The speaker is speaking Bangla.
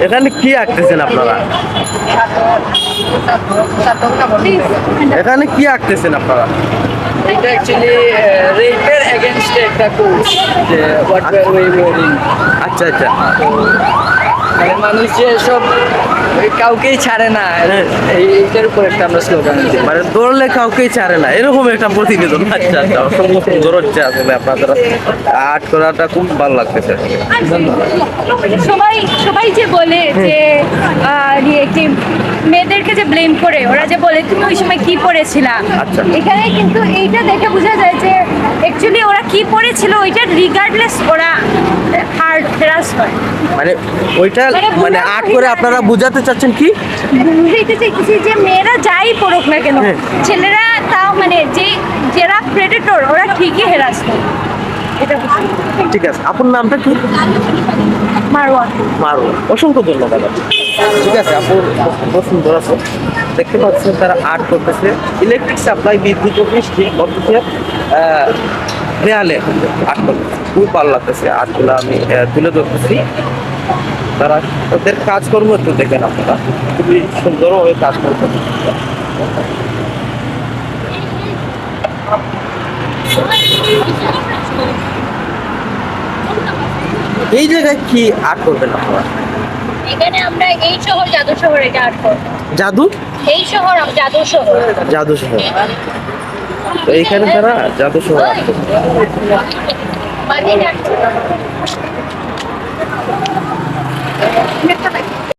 এখানে কি আঁকতেছেন আপনারা? এখানে কি আঁকতেছেন আপনারা? এটা অ্যাকচুয়ালি রেপের এগেইনস্টে একটা কোর্স যে হোয়াট ওয়ে ওয়ারিং। আচ্ছা আচ্ছা। মানে মানুষ যে সব কাউকেই ছাড়ে না, এইটার উপর একটা আমরা স্লোগান দিই। মানে দৌড়লে কাউকেই ছাড়ে না, এরকম একটা প্রতিবেদন। আচ্ছা আচ্ছা, অসম্ভব সুন্দর হচ্ছে আসলে আপনাদের আর্ট করাটা খুব ভালো লাগতেছে। সবাই সবাই যে বলে যে কি মেয়েদেরকে যে ব্লেম করে, ওরা যে বলে তুমি ওই সময় কি পড়েছিলা, আচ্ছা। এখানে কিন্তু এইটা দেখে বোঝা যায় যে অ্যাকচুয়ালি ওরা কি পড়েছিল ওইটা রিগার্ডলেস ওরা হার্ড হ্যারাস হয়। মানে ওইটা মানে আর্ট করে আপনারা বুঝাতে চাচ্ছেন কি? বুঝাইতে চাইতেছি যে মেয়েরা যাই পড়ুক না কেন, হ্যাঁ। ছেলেরা তাও মানে যারা প্রেডেটর ওরা ঠিকই হ্যারাস করে। এটা ঠিক আছে, আপনার নামটা কি? মারওয়ান। মারুন, অসংখ্য ধন্যবাদ। ঠিক আছে, আপুর খুব সুন্দর আছে, দেখতে পাচ্ছেন তারা আর্ট করতেছে। ইলেকট্রিক সাপ্লাই, বিদ্যুৎ অফিস ঠিক করতেছে, দেয়ালে আর্ট করতেছে। খুব ভালো লাগতেছে আর্টগুলো, আমি তুলে ধরতেছি। তারা ওদের কাজকর্ম একটু দেখেন আপনারা, খুবই সুন্দরভাবে কাজ করতেছে। এই জায়গায় কি আর্ট করবেন আপনারা? এখানে আমরা এই শহর জাদু শহর এটা আর্ট করব। জাদু? এই শহর জাদু শহর। জাদু শহর। তো এইখানে তারা জাদু শহর আর্ট করবে। বাড়ি আর্ট করব।